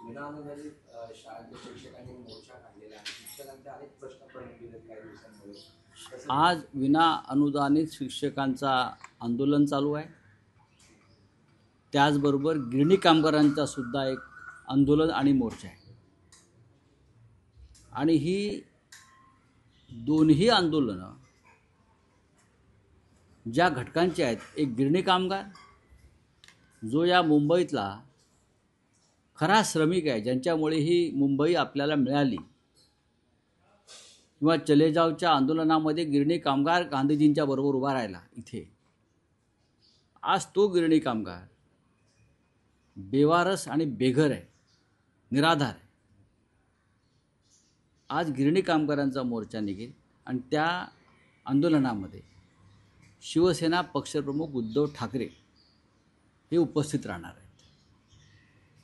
विनाअनुदानित शाळांच्या शिक्षकांनी मोर्चा काढलेला आहे. शिक्षकांचे अनेक प्रश्न प्रलंबित आहेत काही दिवसांमध्ये. आज विना अनुदानित शिक्षकांचा आंदोलन चालू आहे. त्याचबरोबर गिरणी कामगारांचा सुद्धा एक आंदोलन आणि मोर्चा आहे. आणि ही दोन्ही आंदोलनं ज्या घटकांचे आहेत, एक गिरणी कामगार जो या मुंबईतला खरा श्रमिक आहे, ज्यांच्यामुळे ही मुंबई आपल्याला मिळाली, किंवा चले जावच्या आंदोलनामध्ये गिरणी कामगार गांधीजींच्या बरोबर उभा राहिला इथे. आज तो गिरणी कामगार बेवारस आणि बेघर आहे, निराधार आहे. आज गिरणी कामगारांचा मोर्चा निघेल आणि त्या आंदोलनामध्ये शिवसेना पक्षप्रमुख उद्धव ठाकरे हे उपस्थित राहणार आहेत.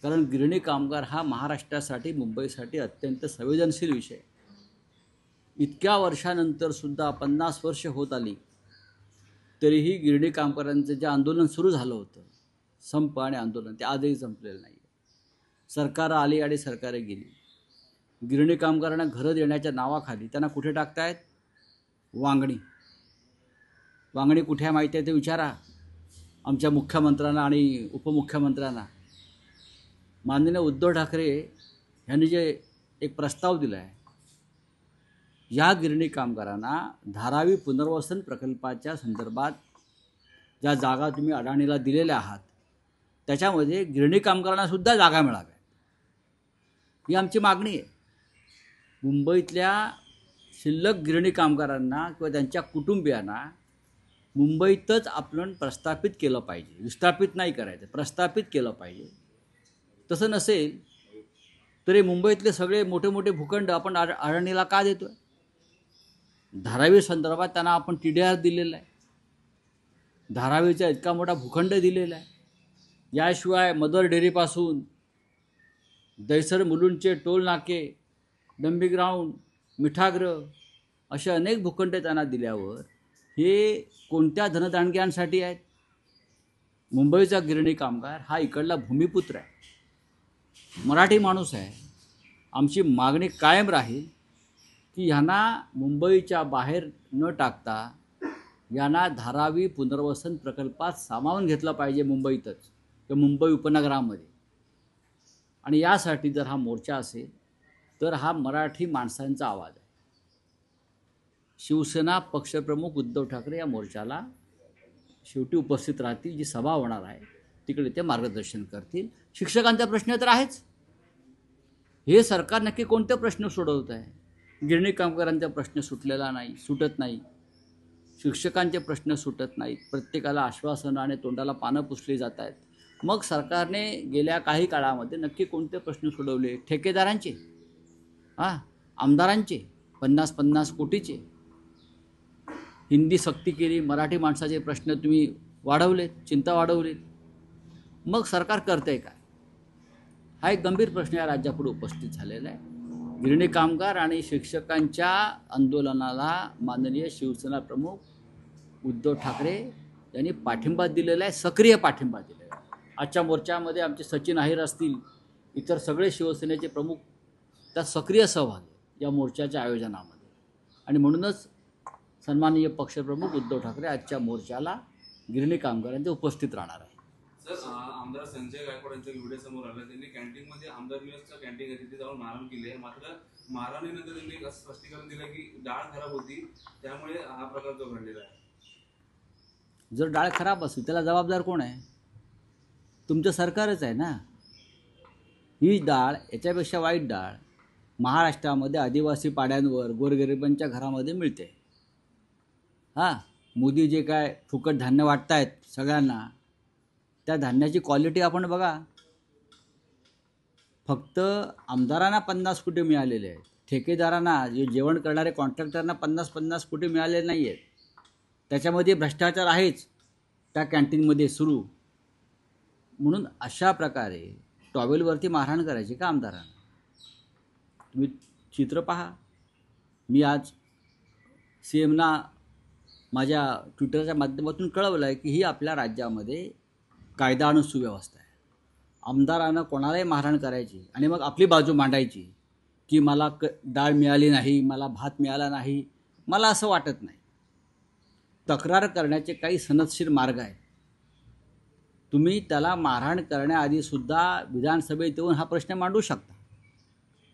कारण गिरणी कामगार हा महाराष्ट्रासाठी, मुंबईसाठी अत्यंत संवेदनशील विषय आहे. इतक्या वर्षानंतर सुद्धा 50 वर्ष होत आली तरीही गिरणी कामगारांचं जे आंदोलन सुरू झालं होतं, संप आणि आंदोलन, ते आजही संपलेलं नाही. सरकारं आली आणि सरकारे गेली. गिरणी कामगारांना घरं देण्याच्या नावाखाली त्यांना कुठे टाकतायत? वांगणी. वांगणी कुठे आहे माहिती आहे ते विचारा आमच्या मुख्यमंत्र्यांना आणि उपमुख्यमंत्र्यांना. माननीय उद्धव ठाकरे यांनी जे एक प्रस्ताव दिला आहे, या गिरणी कामगारांना धारावी पुनर्वसन प्रकल्पाच्या संदर्भात ज्या जागा तुम्ही अडाणीला दिलेल्या आहात, त्याच्यामध्ये गिरणी कामगारांनासुद्धा जागा मिळाव्या, ही आमची मागणी आहे. मुंबईतल्या शिल्लक गिरणी कामगारांना किंवा त्यांच्या कुटुंबियांना मुंबईतच आपण प्रस्थापित केलं पाहिजे. विस्थापित नाही करायचं, प्रस्थापित केलं पाहिजे. तसं नसेल तरी मुंबईतले सगळे मोठे मोठे भूखंड आपण अडाणीला का देतो आहे? धारावी संदर्भात त्यांना आपण TDR दिलेला आहे. धारावीचा इतका मोठा भूखंड दिलेला आहे. याशिवाय मदर डेअरीपासून दैसर मुलुंडचे टोल नाके, डंबी ग्राउंड, मिठागृह असे अनेक भूखंड त्यांना दिल्यावर हे कोणत्या धनदांडग्यांसाठी आहेत? मुंबईचा गिरणी कामगार हा इकडला भूमिपुत्र आहे, मराठी माणूस आहे. आमची मागणी कायम राहील की ह्यांना मुंबईच्या बाहेर न टाकता यांना धारावी पुनर्वसन प्रकल्पात सामावून घेतलं पाहिजे, मुंबईतच किंवा मुंबई उपनगरामध्ये. आणि यासाठी जर हा मोर्चा असेल तर हा मराठी माणसांचा आवाज आहे. शिवसेना पक्षप्रमुख उद्धव ठाकरे या मोर्चाला शेवटी उपस्थित राहतील. जी सभा होणार आहे तिकडे ते मार्गदर्शन करतील. शिक्षकांचा प्रश्न तर आहेच. हे सरकार नक्की कोणते प्रश्न सोडवत आहे? गिरणी कामगारांचा प्रश्न सुटलेला नाही, सुटत नाही. शिक्षकांचे प्रश्न सुटत नाहीत. प्रत्येकाला आश्वासनं आणि तोंडाला पानं पुसली जात आहेत. मग सरकारने गेल्या काही काळामध्ये नक्की कोणते प्रश्न सोडवले? ठेकेदारांचे, आमदारांचे 50-50 कोटीचे. हिंदी सक्ती केली, मराठी माणसाचे प्रश्न तुम्ही वाढवलेत, चिंता वाढवलीत. मग सरकार करतंय काय? हा एक गंभीर प्रश्न या राज्यापुढे उपस्थित झालेला आहे. गिरणी कामगार आणि शिक्षकांच्या आंदोलनाला माननीय शिवसेना प्रमुख उद्धव ठाकरे यांनी पाठिंबा दिलेला आहे, सक्रिय पाठिंबा दिलेला आहे. आजच्या मोर्चामध्ये आमचे सचिन अहिर असतील, इतर सगळे शिवसेनेचे प्रमुख त्यात सक्रिय सहभागी या मोर्चाच्या आयोजनामध्ये. आणि म्हणूनच सन्माननीय पक्षप्रमुख उद्धव ठाकरे आजच्या मोर्चाला गिरणी कामगारांचे उपस्थित राहणार आहे. सर, आमदार संजय गायकवाड यांचा व्हिडिओ समोर आला. त्यांनी कॅन्टीनमध्ये आमदार निवासचं कॅन्टीन आहे तिथे जाऊन मारहाण केली आहे. मात्र मारहाणीनंतर त्यांनी एक असं स्पष्टीकरण दिलं की डाळ खराब होती, त्यामुळे हा प्रकार जो घडलेला आहे. जर डाळ खराब असेल त्याला जबाबदार कोण आहे? तुमचं सरकारच आहे ना. ही डाळ, याच्यापेक्षा वाईट डाळ महाराष्ट्रामध्ये आदिवासी पाड्यांवर, गोरगरिबांच्या घरामध्ये मिळते. मोदी जे काय फुकट धान्य वाटतायत सगळ्यांना, त्या धान्याची क्वालिटी आपण बघा. फक्त आमदारांना 50 कोटी मिळालेले आहेत, ठेकेदारांना, जे जेवण करणारे कॉन्ट्रॅक्टरना 50-50 कोटी मिळालेले नाही आहेत. त्याच्यामध्ये भ्रष्टाचार आहेच त्या कॅन्टीनमध्ये सुरू. म्हणून अशा प्रकारे टॉवेलवरती मारहाण करायची का आमदारांना? तुम्ही चित्र पहा. मी आज CMना माझ्या ट्विटरच्या माध्यमातून कळवलं आहे की ही आपल्या राज्यामध्ये कायदा आणि सुव्यवस्था आहे. आमदारानं कोणालाही मारहाण करायची आणि मग आपली बाजू मांडायची की मला डाळ मिळाली नाही, मला भात मिळाला नाही, मला असं वाटत नाही. तक्रार करण्याचे काही सनदशीर मार्ग आहेत. तुम्ही त्याला मारहाण करण्याआधी सुद्धा विधानसभेत येऊन हा प्रश्न मांडू शकता.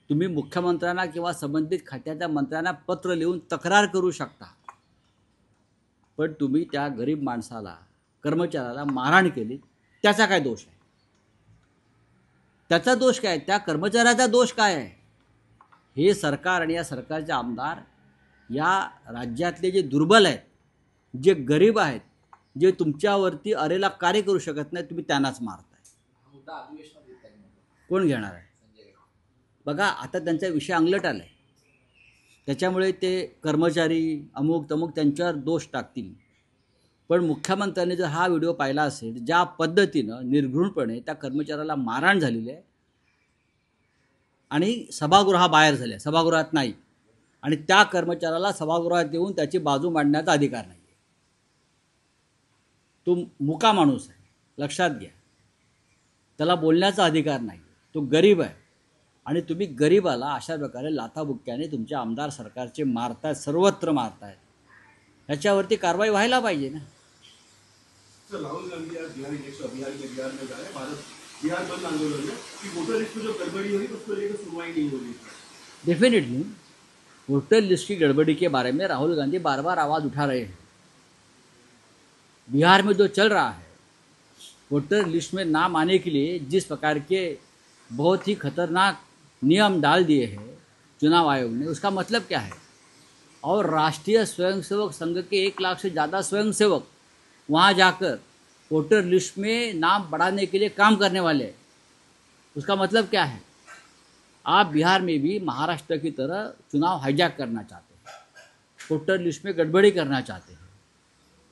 तुम्ही मुख्यमंत्र्यांना किंवा संबंधित खात्याच्या मंत्र्यांना पत्र लिहून तक्रार करू शकता. पण तुम्ही त्या गरीब माणसाला, कर्मचाऱ्याला मारहाण केली, त्याचा काय दोष आहे? त्याचा दोष काय? त्या कर्मचाऱ्याचा दोष काय आहे? हे सरकार आणि या सरकारचे आमदार या राज्यातले जे दुर्बल आहेत, जे गरीब आहेत, जे तुमच्यावरती अरेला कार्य करू शकत नाही, तुम्ही त्यांनाच मारताय. हा मुद्दा अधिवेशनात येत आहे. कोण घेणार आहे? संजय गायकवाड. बघा, आता त्यांचा विषय अंगलट आला आहे. त्याच्यामुळे ते कर्मचारी अमुक तमुक त्यांच्यावर दोष टाकतील. पण मुख्यमंत्र्यांनी जर हा व्हिडिओ पाहिला असेल, ज्या पद्धतीनं निर्घृणपणे त्या कर्मचाऱ्याला मारहाण झालेली आहे आणि सभागृहाबाहेर झाले, सभागृहात नाही, आणि त्या कर्मचाऱ्याला सभागृहात येऊन त्याची बाजू मांडण्याचा अधिकार नाही. तो मुका माणूस आहे, लक्षात घ्या. त्याला बोलण्याचा अधिकार नाही. तो गरीब आहे आणि तुम्ही गरीबाला अशा प्रकारे लाथाबुक्क्याने तुमचे आमदार सरकारचे मारतायत, सर्वत्र मारतायत. ह्याच्यावरती कारवाई व्हायला पाहिजे ना. सर, राहुल गांधी आज बिहार इलेक्शन बिहार में जा रहे हैं. भारत बिहार बंद आंदोलन में कि वोटर लिस्ट में जो गड़बड़ी हुई तो उसको लेकर सुनवाई नहीं हो रही. डेफिनेटली वोटर लिस्ट की गड़बड़ी के बारे में राहुल गांधी बार बार आवाज़ उठा रहे हैं. बिहार में जो चल रहा है, वोटर लिस्ट में नाम आने के लिए जिस प्रकार के बहुत ही खतरनाक नियम डाल दिए हैं चुनाव आयोग ने, उसका मतलब क्या है? और राष्ट्रीय स्वयंसेवक संघ के 1 लाख से ज़्यादा स्वयंसेवक वहाँ जाकर वोटर लिस्ट में नाम बढ़ाने के लिए काम करने वाले हैं. उसका मतलब क्या है? आप बिहार में भी महाराष्ट्र की तरह चुनाव हाईजैक करना चाहते हैं, वोटर लिस्ट में गड़बड़ी करना चाहते हैं,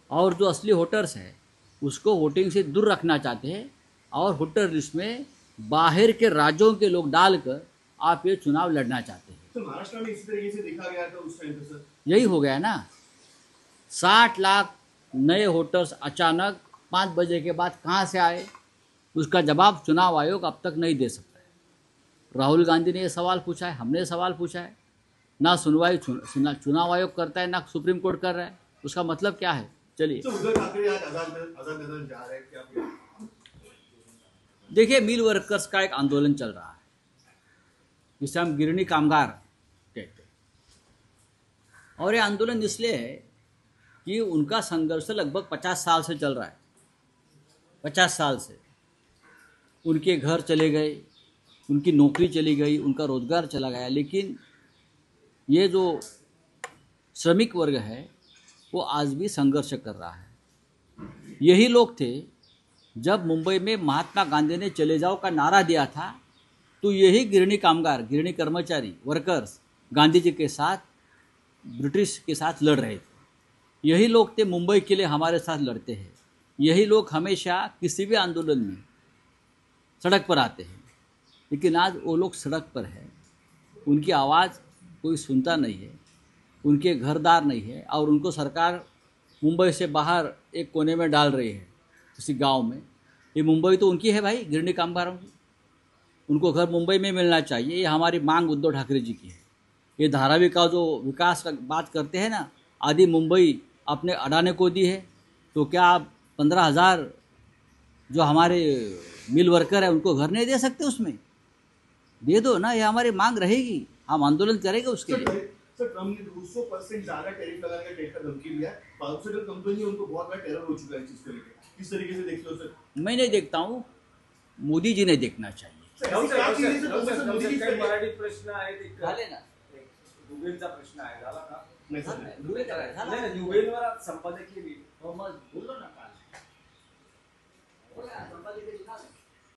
और जो असली वोटर्स हैं उसको वोटिंग से दूर रखना चाहते हैं, और वोटर लिस्ट में बाहर के राज्यों के लोग डालकर आप ये चुनाव लड़ना चाहते हैं. तो महाराष्ट्र में इसी तरीके से देखा गया था उस टाइम पे सर. यही हो गया ना. 60 लाख नए वोटर्स अचानक 5 बजे के बाद कहाँ से आए? उसका जवाब चुनाव आयोग अब तक नहीं दे सकता है. राहुल गांधी ने ये सवाल पूछा है, हमने सवाल पूछा है. ना सुनवाई चुनाव आयोग करता है, ना सुप्रीम कोर्ट कर रहा है. उसका मतलब क्या है? चलिए, तो उद्धव ठाकरे आज आजाद मैदान जा रहे हैं. क्या देखिए, मिल वर्कर्स का एक आंदोलन चल रहा है जिसे हम गिरनी कामगार कहते हैं. और ये आंदोलन इसलिए है कि उनका संघर्ष लगभग 50 साल से चल रहा है. 50 साल से उनके घर चले गए, उनकी नौकरी चली गई, उनका रोजगार चला गया. लेकिन ये जो श्रमिक वर्ग है वो आज भी संघर्ष कर रहा है. यही लोग थे जब मुंबई में महात्मा गांधी ने चले जाओ का नारा दिया था, तो यही गिरनी कामगार, गिरनी कर्मचारी, वर्कर्स गांधी जी के साथ, ब्रिटिश के साथ लड़ रहे थे. यही लोग थे मुंबई के लिए हमारे साथ लड़ते हैं. यही लोग हमेशा किसी भी आंदोलन में सड़क पर आते हैं. लेकिन आज वो लोग सड़क पर है, उनकी आवाज़ कोई सुनता नहीं है, उनके घरदार नहीं है, और उनको सरकार मुंबई से बाहर एक कोने में डाल रही है, किसी गांव में. ये मुंबई तो उनकी है भाई, गिरनी कामगारों की. उनको घर मुंबई में मिलना चाहिए. ये हमारी मांग उद्धव ठाकरे जी की है. ये धारावी का जो विकास का बात करते हैं ना, आधी मुंबई अपने अडाने को दी है, तो क्या आप 15,000 जो हमारे मिल वर्कर है उनको घर नहीं दे सकते? उसमें दे दो ना. ये हमारी मांग रहेगी, हम आंदोलन करेंगे उसके लिए. सर, ट्रम्प ने 200% ज्यादा टैरिफ लगाने का टेक का धमकी दिया है. फार्मास्यूटिकल कंपनी है, उनको बहुत बड़ा टेरर हो चुका है इस चीज को लेकर. किस तरीके से देखते हो सर? मैं नहीं देखता हूँ, मोदी जी ने देखना चाहिए. मराठी प्रश्न आहेत. एक झाले ना. दुबेचा प्रश्न आहे, झाला का? नाही सर. नाही, दुबेवर संपादकीय मग बोललो ना काल. बोला, संपादकीय झालं.